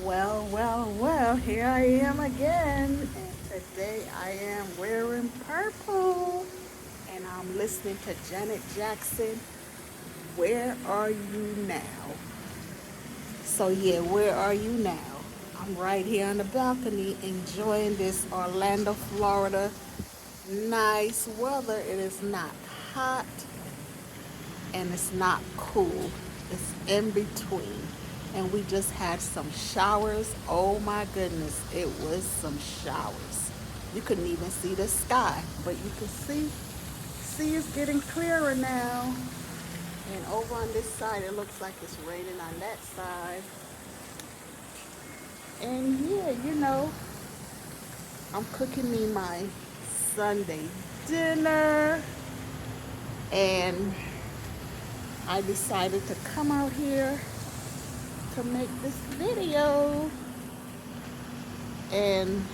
Well, here I am again. And today I am wearing purple. And I'm listening to Janet Jackson. Where are you now? So, yeah, where are you now? I'm right here on the balcony enjoying this Orlando, Florida nice weather. It is not hot and it's not cool. It's in between. And we just had some showers. Oh my goodness, it was some showers. You couldn't even see the sky, but you can see it's getting clearer now. And over on this side, it looks like it's raining on that side. And yeah, I'm cooking me my Sunday dinner, and I decided to come out here to make this video and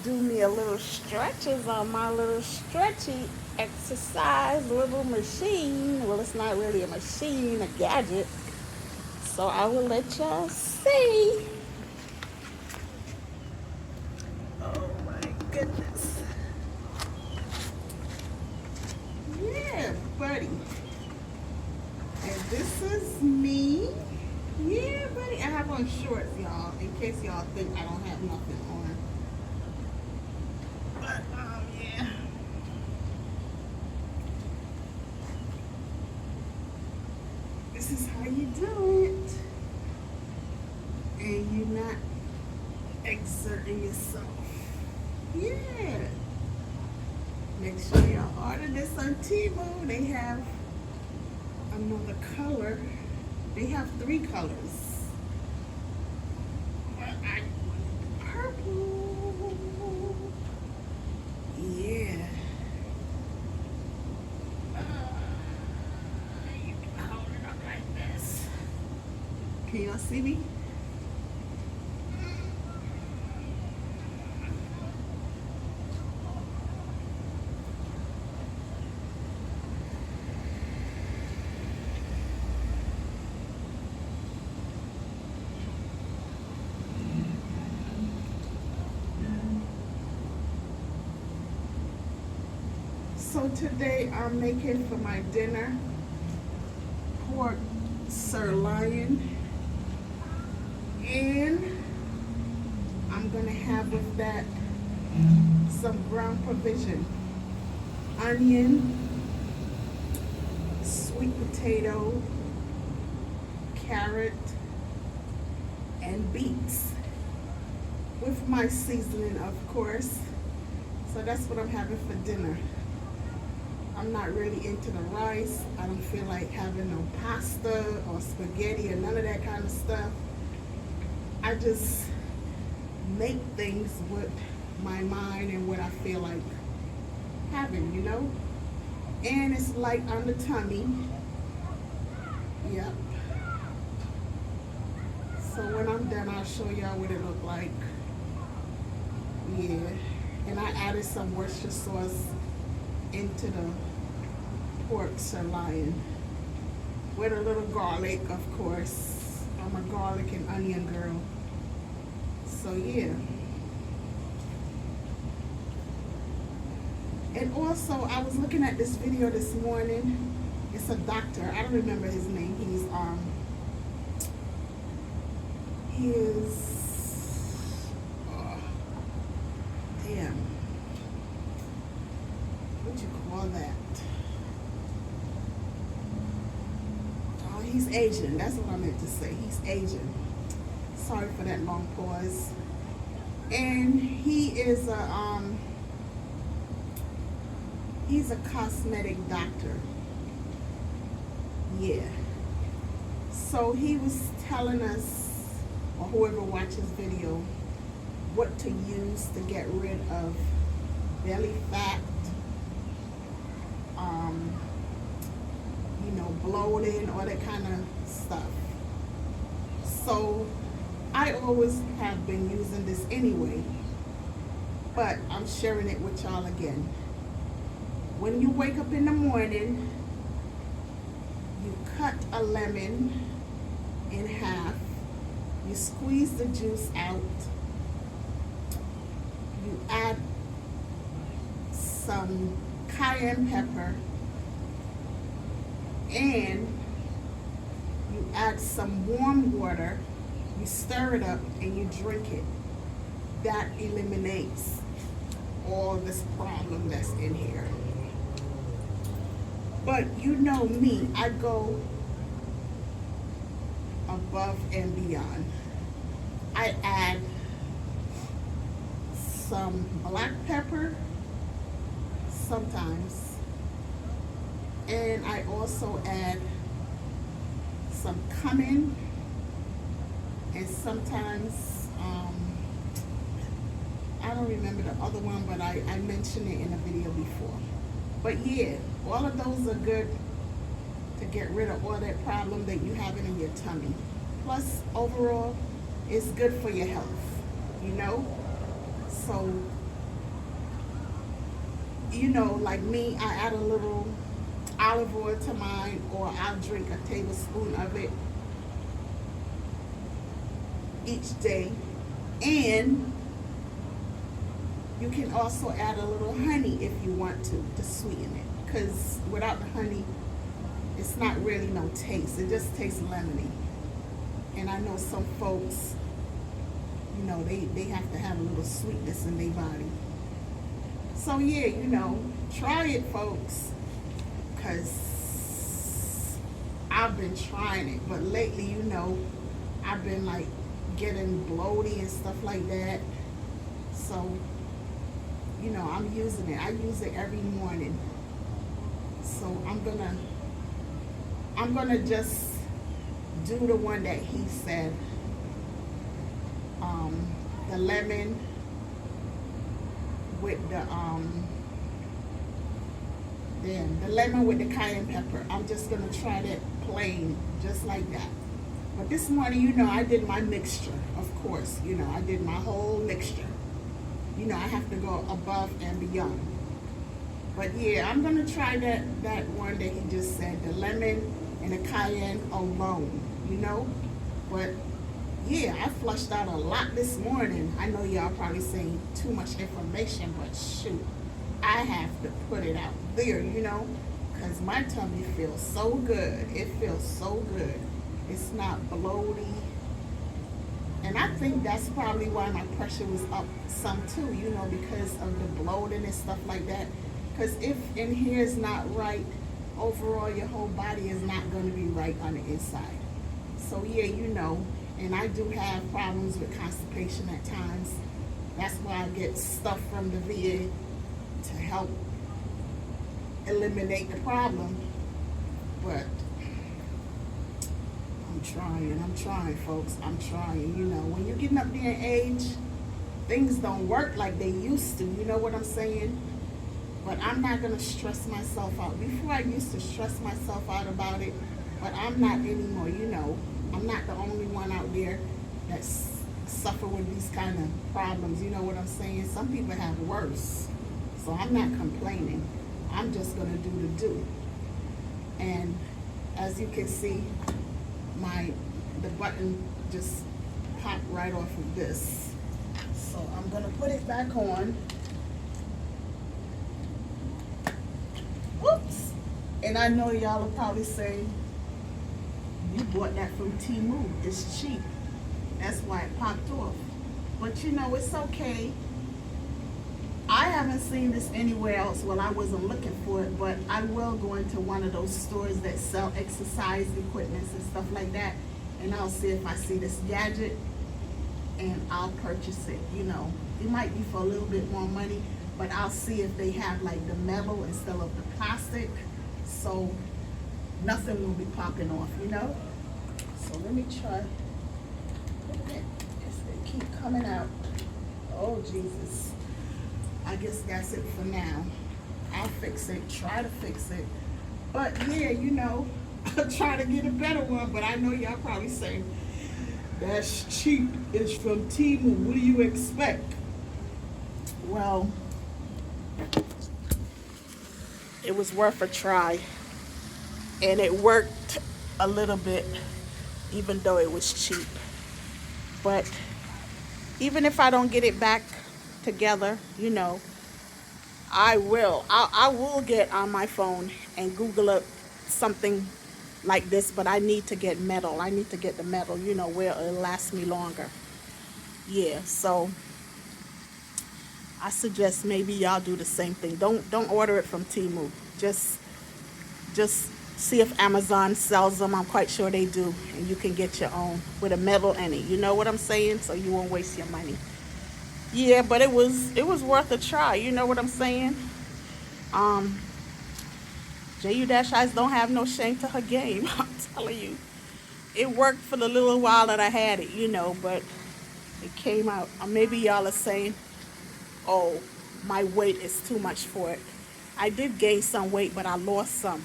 do me a little stretches on my little stretchy exercise little machine. Well, it's not really a machine, a gadget. So I will let y'all see. Oh my goodness. Yeah, buddy. And this is me. Yeah, buddy. I have on shorts, y'all, in case y'all think I don't have nothing on. But, yeah. This is how you do it. And you're not exerting yourself. Yeah. Make sure y'all order this on Temu. They have another color. They have 3 colors. But I wanted purple. Yeah. You can hold it up like this. Can y'all see me? So today I'm making for my dinner pork sirloin, and I'm gonna have with that some ground provision, onion, sweet potato, carrot, and beets with my seasoning, of course. So that's what I'm having for dinner. I'm not really into the rice. I don't feel like having no pasta or spaghetti or none of that kind of stuff. I just make things with my mind and what I feel like having. And it's light on the tummy. Yep. So when I'm done, I'll show y'all what it look like. Yeah. And I added some Worcestershire sauce into the pork sirloin with a little garlic, of course. I'm a garlic and onion girl. So yeah. And also, I was looking at this video this morning. It's a doctor. I don't remember his name. He is damn. What you call that? Oh, he's Asian. That's what I meant to say. He's Asian. Sorry for that long pause. And he's a cosmetic doctor. Yeah. So he was telling us, or whoever watches video, what to use to get rid of belly fat, bloating, all that kind of stuff. So I always have been using this anyway, but I'm sharing it with y'all again. When you wake up in the morning, you cut a lemon in half You squeeze the juice out. You add some cayenne pepper, and you add some warm water. You stir it up and you drink it. That eliminates all this problem that's in here. But you know me, I go above and beyond. I add some black pepper sometimes, and I also add some cumin, and sometimes I don't remember the other one, but I mentioned it in a video before. But yeah, all of those are good to get rid of all that problem that you have in your tummy. Plus, overall, it's good for your health, you know? So, you know, like me, I add a little olive oil to mine, or I'll drink a tablespoon of it each day. And you can also add a little honey if you want to sweeten it, because without the honey, it's not really no taste. It just tastes lemony. And I know some folks, you know, they have to have a little sweetness in their body. So yeah, you know, try it, folks, because I've been trying it. But lately, you know, I've been like getting bloated and stuff like that. So, you know, I'm using it. I use it every morning. So I'm gonna just do the one that he said. The lemon with the lemon with the cayenne pepper. I'm just gonna try that plain, just like that. But this morning, you know, I did my mixture, of course. You know, I did my whole mixture. You know, I have to go above and beyond. But yeah, I'm gonna try that one that he just said, the lemon and the cayenne alone, you know? But yeah, I flushed out a lot this morning. I know y'all probably saying too much information, but shoot, I have to put it out there, you know? Because my tummy feels so good. It feels so good. It's not bloaty. And I think that's probably why my pressure was up some too, you know, because of the bloating and stuff like that. Because if in here is not right, overall your whole body is not going to be right on the inside. So yeah, you know, and I do have problems with constipation at times. That's why I get stuff from the VA to help eliminate the problem. But I'm trying, folks. I'm trying. You know, when you're getting up there in age, things don't work like they used to. You know what I'm saying? But I'm not going to stress myself out. Before I used to stress myself out about it, but I'm not anymore, you know. I'm not the only one out there that's suffer with these kind of problems. You know what I'm saying? Some people have worse. So I'm not complaining. I'm just going to do the do. And as you can see, the button just popped right off of this. So I'm going to put it back on. Whoops. And I know y'all are probably saying, you bought that from Temu. It's cheap. That's why it popped off. But you know, it's okay. I haven't seen this anywhere else. Well, I wasn't looking for it, but I will go into one of those stores that sell exercise equipment and stuff like that, and I'll see if I see this gadget, and I'll purchase it. You know, it might be for a little bit more money, but I'll see if they have like the metal instead of the plastic, so nothing will be popping off, you know? So let me try. They keep coming out. Oh, Jesus. I guess that's it for now. I'll fix it, try to fix it. But yeah, you know, I'll try to get a better one, but I know y'all probably saying, that's cheap, it's from Temu, what do you expect? Well, it was worth a try. And it worked a little bit, even though it was cheap. But even if I don't get it back together, I will get on my phone and Google up something like this, but I need to get metal. I need to get the metal, where it'll last me longer. Yeah, so I suggest maybe y'all do the same thing. Don't order it from Temu. Just see if Amazon sells them. I'm quite sure they do, and you can get your own with a metal in it. You know what I'm saying? So you won't waste your money. Yeah, but it was worth a try. You know what I'm saying? Um, Ju Dash Eyes don't have no shame to her game. I'm telling you, it worked for the little while that I had it. But it came out. Or maybe y'all are saying, "Oh, my weight is too much for it." I did gain some weight, but I lost some,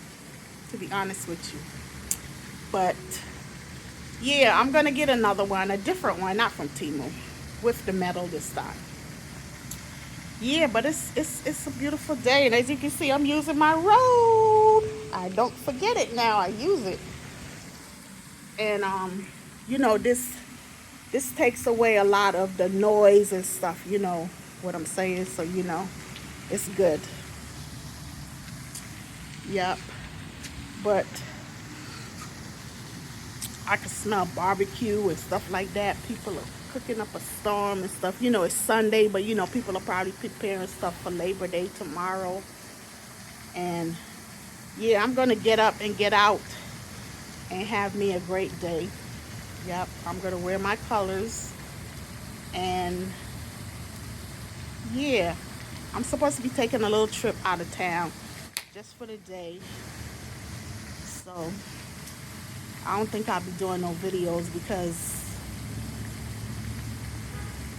to be honest with you. But yeah, I'm gonna get another one, a different one, not from Temu, with the metal this time. Yeah, but it's a beautiful day, and as you can see, I'm using my road. I don't forget it now. I use it, and this takes away a lot of the noise and stuff. You know what I'm saying? So it's good. Yep. But I can smell barbecue and stuff like that. People are cooking up a storm and stuff. It's Sunday, but people are probably preparing stuff for Labor Day tomorrow. And yeah, I'm gonna get up and get out and have me a great day. Yep, I'm gonna wear my colors, and yeah, I'm supposed to be taking a little trip out of town just for the day. So I don't think I'll be doing no videos because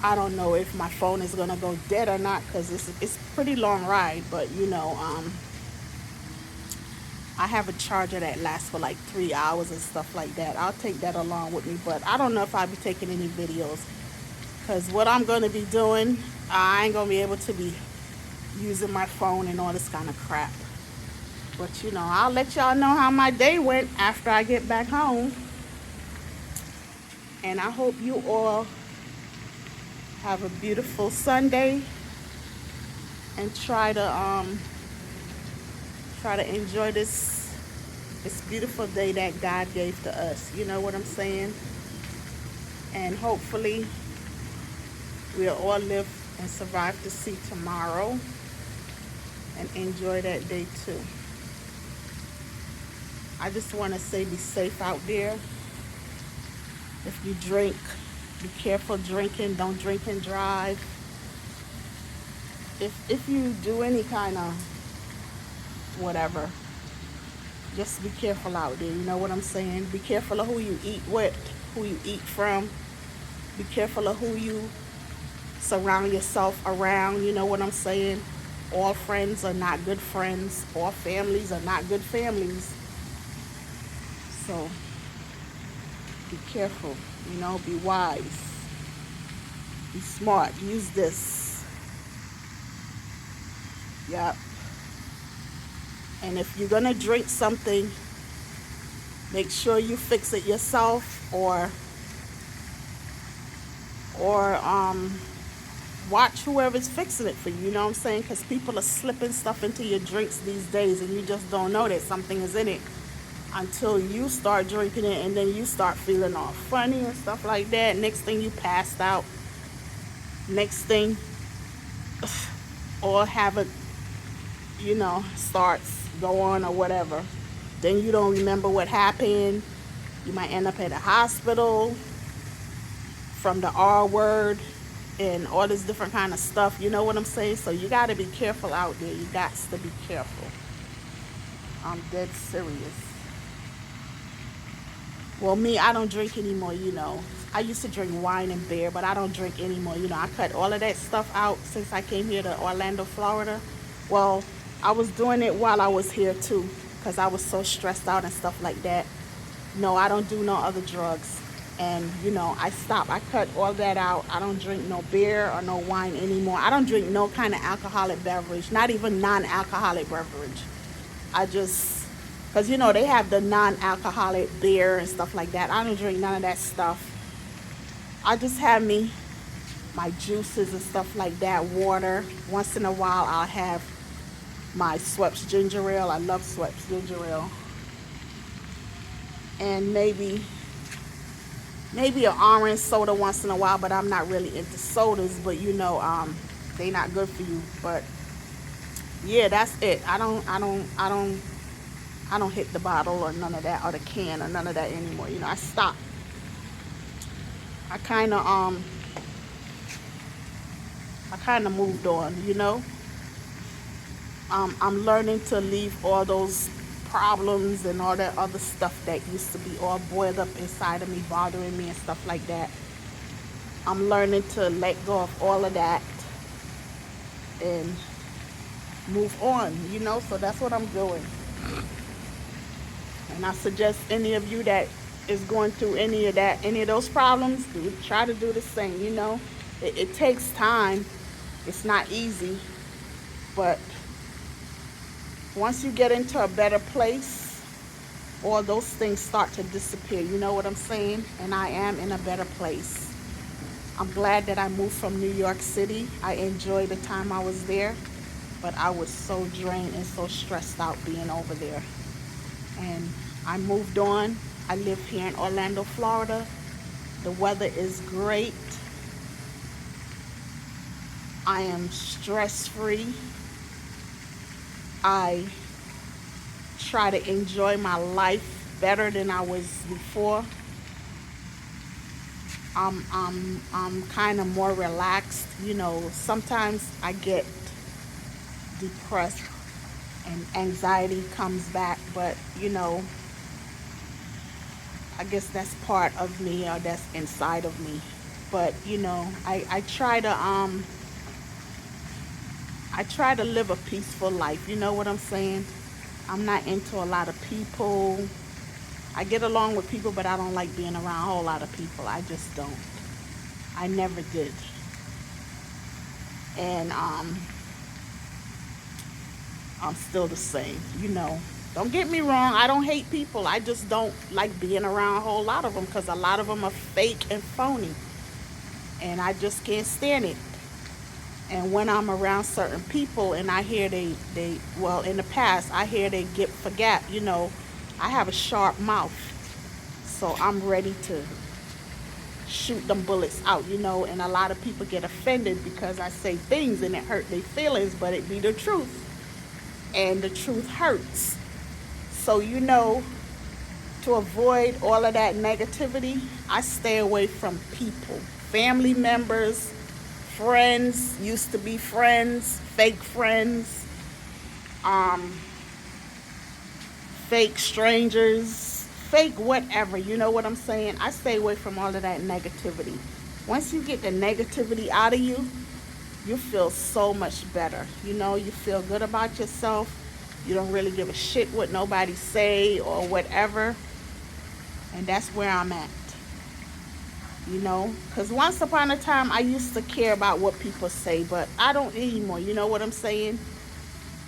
I don't know if my phone is gonna go dead or not, because it's a pretty long ride. But I have a charger that lasts for like 3 hours and stuff like that. I'll take that along with me, but I don't know if I'll be taking any videos, because what I'm gonna be doing, I ain't gonna be able to be using my phone and all this kind of crap. But I'll let y'all know how my day went after I get back home. And I hope you all have a beautiful Sunday, and try to enjoy this beautiful day that God gave to us. You know what I'm saying? And hopefully we'll all live and survive to see tomorrow and enjoy that day too. I just want to say, be safe out there. If you drink, be careful drinking. Don't drink and drive. If you do any kind of whatever, just be careful out there. You know what I'm saying? Be careful of who you eat with, who you eat from. Be careful of who you surround yourself around. You know what I'm saying? All friends are not good friends. All families are not good families. So be careful. Be wise. Be smart. Use this. Yep. And if you're gonna drink something, make sure you fix it yourself, or watch whoever's fixing it for you. You know what I'm saying? Because people are slipping stuff into your drinks these days, and you just don't know that something is in it until you start drinking it, and then you start feeling all funny and stuff like that. Next thing, you passed out. Next thing, or have it, starts go on or whatever. Then you don't remember what happened. You might end up at a hospital from the R word and all this different kind of stuff. You know what I'm saying? So you got to be careful out there. You got to be careful. I'm dead serious. Well, me, I don't drink anymore. I used to drink wine and beer, but I don't drink anymore. I cut all of that stuff out since I came here to Orlando, Florida. Well, I was doing it while I was here too, because I was so stressed out and stuff like that. No, I don't do no other drugs. And, I stopped. I cut all that out. I don't drink no beer or no wine anymore. I don't drink no kind of alcoholic beverage, not even non-alcoholic beverage. I just, because, they have the non-alcoholic beer and stuff like that. I don't drink none of that stuff. I just have me my juices and stuff like that, water. Once in a while, I'll have my Schweppes ginger ale. I love Schweppes ginger ale. And maybe an orange soda once in a while, but I'm not really into sodas, but they not good for you. But yeah, that's it. I don't hit the bottle or none of that or the can or none of that anymore. I stopped. I kind of moved on. I'm learning to leave all those problems and all that other stuff that used to be all boiled up inside of me, bothering me and stuff like that. I'm learning to let go of all of that and move on. So that's what I'm doing. And I suggest any of you that is going through any of those problems, try to do the same. It takes time. It's not easy, but once you get into a better place, all those things start to disappear. You know what I'm saying? And I am in a better place. I'm glad that I moved from New York City. I enjoyed the time I was there, but I was so drained and so stressed out being over there. And I moved on. I live here in Orlando, Florida. The weather is great. I am stress free. I try to enjoy my life better than I was before. I'm kind of more relaxed. Sometimes I get depressed and anxiety comes back, but I guess that's part of me or that's inside of me. But I try to live a peaceful life. You know what I'm saying? I'm not into a lot of people. I get along with people, but I don't like being around a whole lot of people. I just don't. I never did. And I'm still the same. Don't get me wrong. I don't hate people. I just don't like being around a whole lot of them because a lot of them are fake and phony. And I just can't stand it. And when I'm around certain people and I hear well, in the past, I hear they get forget, I have a sharp mouth. So I'm ready to shoot them bullets out. And a lot of people get offended because I say things and it hurt their feelings, but it be the truth. And the truth hurts. So, to avoid all of that negativity, I stay away from people, family members, friends, used to be friends, fake friends, fake strangers, fake whatever. You know what I'm saying? I stay away from all of that negativity. Once you get the negativity out of you, you feel so much better. You feel good about yourself. You don't really give a shit what nobody say or whatever. And that's where I'm at. Because once upon a time I used to care about what people say, but I don't anymore. You know what I'm saying?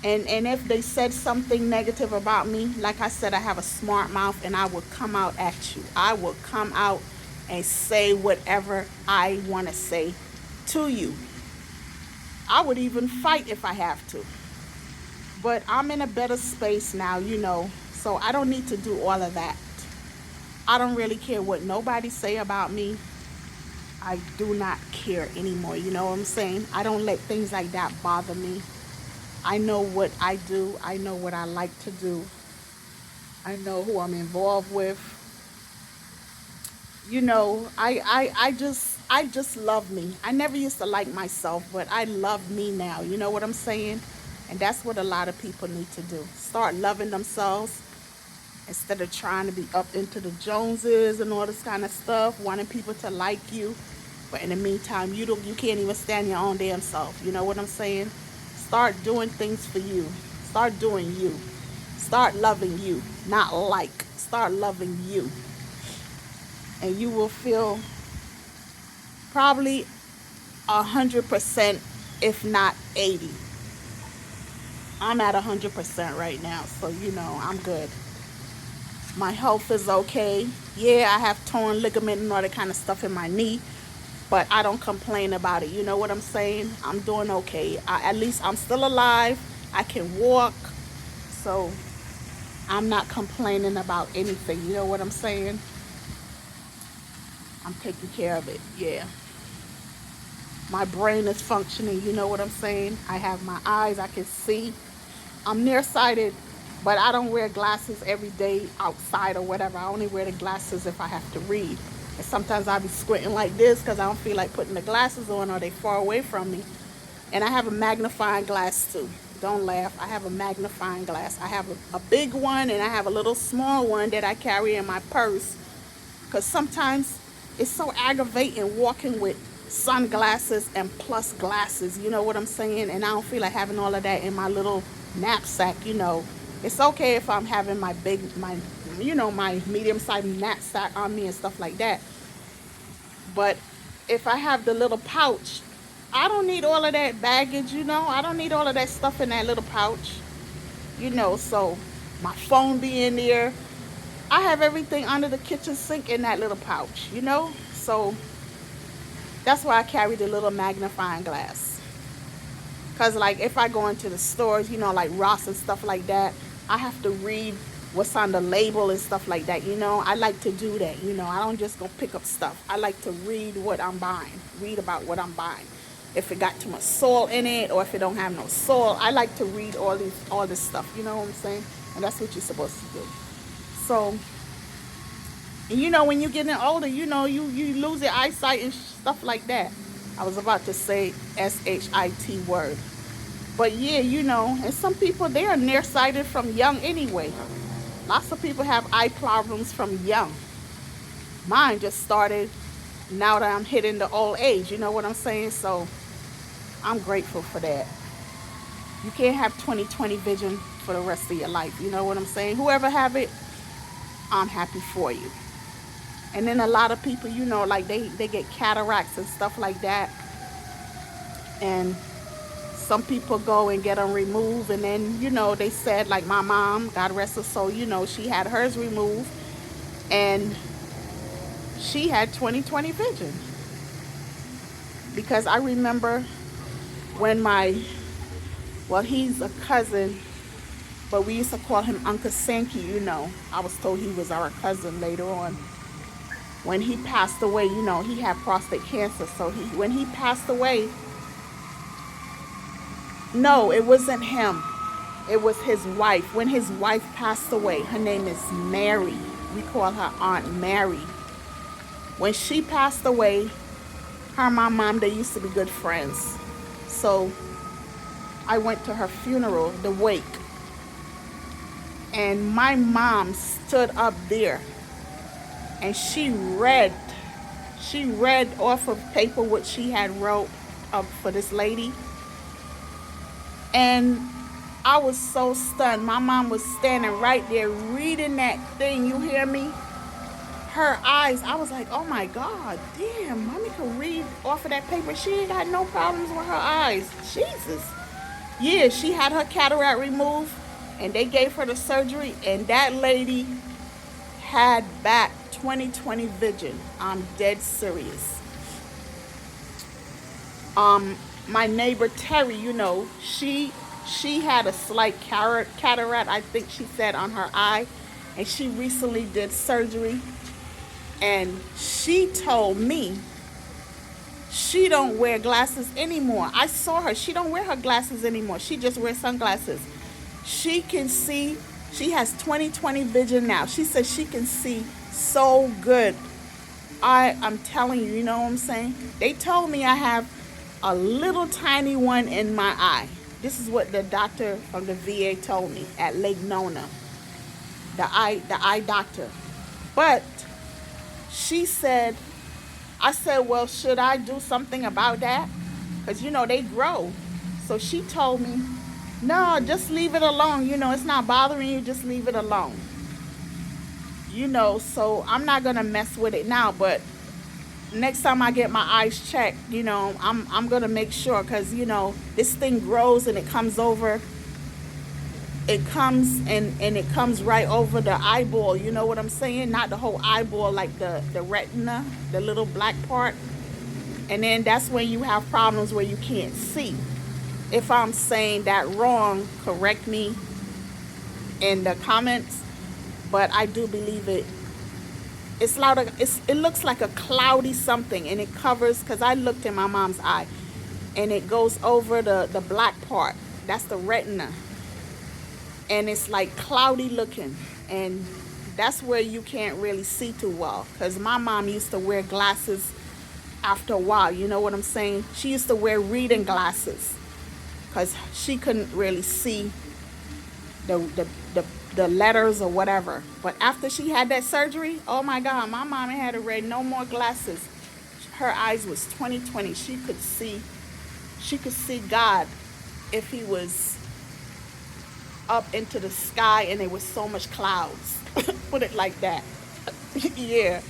And if they said something negative about me, like I said, I have a smart mouth and I will come out at you. I will come out and say whatever I want to say to you. I would even fight if I have to. But I'm in a better space now, so I don't need to do all of that. I don't really care what nobody say about me. I do not care anymore. You know what I'm saying? I don't let things like that bother me. I know what I do. I know what I like to do. I know who I'm involved with. I just love me. I never used to like myself, but I love me now. You know what I'm saying? And that's what a lot of people need to do. Start loving themselves instead of trying to be up into the Joneses and all this kind of stuff, wanting people to like you. But in the meantime, you can't even stand your own damn self. You know what I'm saying? Start doing things for you. Start doing you. Start loving you, not like. Start loving you. And you will feel probably 100%, if not 80. I'm at 100% right now, so I'm good. My health is okay. Yeah, I have torn ligament and all that kind of stuff in my knee, but I don't complain about it. You know what I'm saying? I'm doing okay. At least I'm still alive. I can walk. So I'm not complaining about anything. You know what I'm saying? I'm taking care of it. Yeah. My brain is functioning. You know what I'm saying? I have my eyes. I can see. I'm nearsighted, but I don't wear glasses every day outside or whatever. I only wear the glasses if I have to read. And sometimes I'll be squinting like this because I don't feel like putting the glasses on or they far away from me. And I have a magnifying glass too. Don't laugh. I have a magnifying glass. I have a big one and I have a little small one that I carry in my purse. Because sometimes it's so aggravating walking with sunglasses and plus glasses. You know what I'm saying? And I don't feel like having all of that in my little knapsack. It's okay if I'm having my medium-sized knapsack on me and stuff like that. But if I have the little pouch, I don't need all of that baggage. I don't need all of that stuff in that little pouch. So my phone be in there. I have everything under the kitchen sink in that little pouch. So that's why I carry the little magnifying glass. Because, like, if I go into the stores, like Ross and stuff like that, I have to read what's on the label and stuff like that. I like to do that. I don't just go pick up stuff. I like to read what I'm buying, read about what I'm buying. If it got too much salt in it or if it don't have no salt, I like to read all this stuff. You know what I'm saying? And that's what you're supposed to do. So, and when you're getting older, you lose your eyesight and stuff like that. I was about to say SHIT word. But yeah, and some people, they are nearsighted from young anyway. Lots of people have eye problems from young. Mine just started now that I'm hitting the old age. You know what I'm saying? So I'm grateful for that. You can't have 20/20 vision for the rest of your life. You know what I'm saying? Whoever have it, I'm happy for you. And then a lot of people, like they get cataracts and stuff like that. And some people go and get them removed. And then, they said, like my mom, God rest her soul, she had hers removed. And she had 20/20 vision. Because I remember when he's a cousin, but we used to call him Uncle Sankey. I was told he was our cousin later on. When he passed away, he had prostate cancer. So when he passed away, no, it wasn't him. It was his wife. When his wife passed away, her name is Mary. We call her Aunt Mary. When she passed away, her and my mom, they used to be good friends. So I went to her funeral, the wake. And my mom stood up there and she read off of paper what she had wrote up for this lady. And I was so stunned. My mom was standing right there reading that thing. You hear me? Her eyes, I was like, oh my God, damn, mommy can read off of that paper. She ain't got no problems with her eyes. Jesus. Yeah, she had her cataract removed and they gave her the surgery, and that lady had back 20/20 vision. I'm dead serious. My neighbor Terry, she had a slight cataract, I think she said, on her eye, and she recently did surgery. And she told me she don't wear glasses anymore. I saw her. She don't wear her glasses anymore. She just wears sunglasses. She can see. She has 20/20 vision now. She says she can see so good. I'm telling you, you know what I'm saying? They told me I have a little tiny one in my eye. This is what the doctor from the VA told me at Lake Nona. The eye doctor. But she said, I said, well, should I do something about that? Because, they grow. So she told me, no, just leave it alone. It's not bothering you. Just leave it alone. So I'm not going to mess with it now. But next time I get my eyes checked, I'm going to make sure. Because, this thing grows and it comes over. It comes and it comes right over the eyeball. You know what I'm saying? Not the whole eyeball, like the retina, the little black part. And then that's when you have problems where you can't see. If I'm saying that wrong, correct me in the comments. But I do believe it. It's loud. It looks like a cloudy something, and it covers. Cause I looked in my mom's eye, and it goes over the black part. That's the retina, and it's like cloudy looking, and that's where you can't really see too well. Cause my mom used to wear glasses after a while. You know what I'm saying? She used to wear reading glasses, cause she couldn't really see the the the, the letters or whatever. But after she had that surgery, oh my God, my mom had to wear no more glasses. Her eyes was 20/20. She could see God if he was up into the sky and there was so much clouds. Put it like that. Yeah.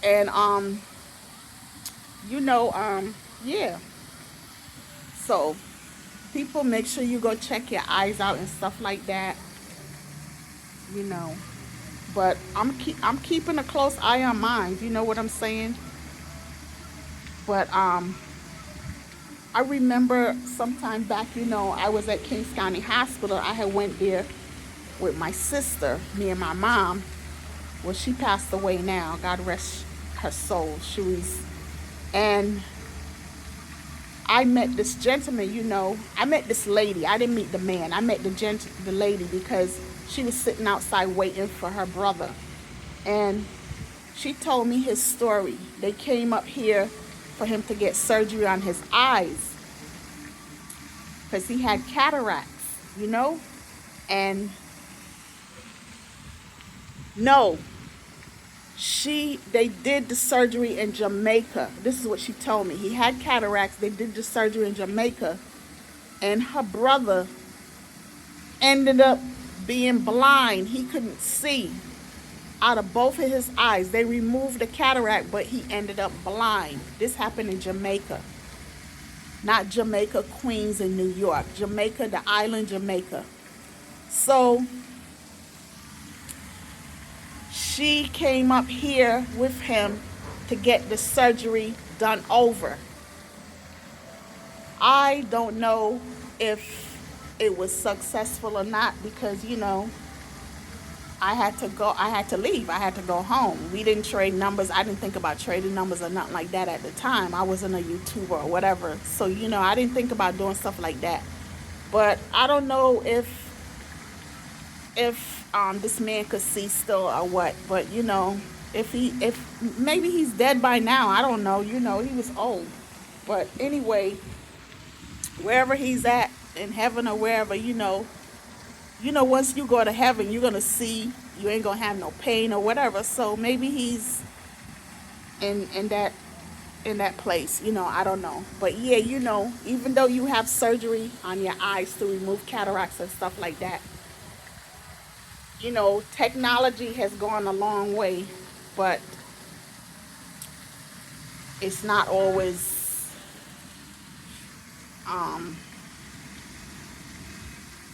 And you know, yeah. So people, make sure you go check your eyes out and stuff like that. You know. But I'm keeping a close eye on mine. You know what I'm saying? But I remember sometime back, you know, I was at Kings County Hospital. I had went there with my sister, me and my mom. Well, she passed away now. God rest her soul. She was, and I met this gentleman, you know. I met this lady. I didn't meet the man. I met the lady because she was sitting outside waiting for her brother. And she told me his story. They came up here for him to get surgery on his eyes because he had cataracts, you know. And no, they did the surgery in Jamaica. This is what she told me. He had cataracts. They did the surgery in Jamaica, and her brother ended up being blind. He couldn't see out of both of his eyes. They removed the cataract, but he ended up blind. This happened in Jamaica. Not Jamaica, Queens, in New York. Jamaica, the island Jamaica. So she came up here with him to get the surgery done over. I don't know if it was successful or not because, you know, I had to leave. I had to go home. We didn't trade numbers. I didn't think about trading numbers or nothing like that at the time. I wasn't a YouTuber or whatever. So, you know, I didn't think about doing stuff like that. But I don't know if this man could see still or what. But, you know, if maybe he's dead by now. I don't know. You know, he was old. But anyway, wherever he's at in heaven or wherever, you know, once you go to heaven, you're going to see, you ain't going to have no pain or whatever. So maybe he's in that place, you know, I don't know. But yeah, you know, even though you have surgery on your eyes to remove cataracts and stuff like that, you know, technology has gone a long way, but it's not always,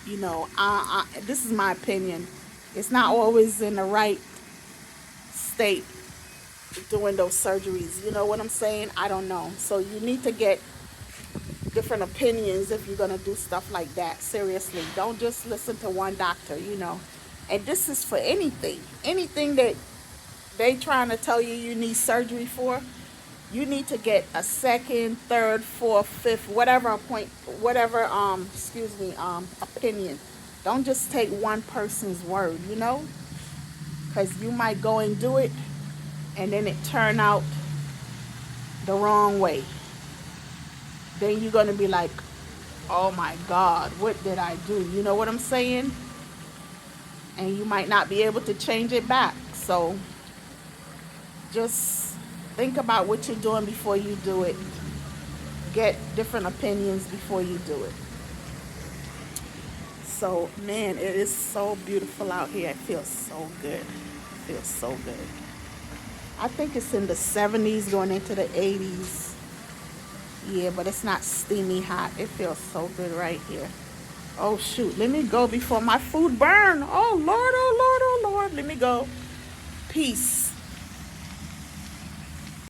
you know, this is my opinion. It's not always in the right state doing those surgeries. You know what I'm saying? I don't know. So you need to get different opinions if you're going to do stuff like that. Seriously, don't just listen to one doctor, you know. And this is for anything. Anything that they trying to tell you need surgery for, you need to get a second, third, fourth, fifth, whatever opinion. Don't just take one person's word, you know, because you might go and do it and then it turn out the wrong way. Then you're going to be like, oh my God, what did I do? You know what I'm saying? And you might not be able to change it back. So just think about what you're doing before you do it. Get different opinions before you do it. So, man, it is so beautiful out here. It feels so good. It feels so good. I think it's in the 70s going into the 80s. Yeah, but it's not steamy hot. It feels so good right here. Oh, shoot. Let me go before my food burn. Oh, Lord, oh, Lord, oh, Lord. Let me go. Peace.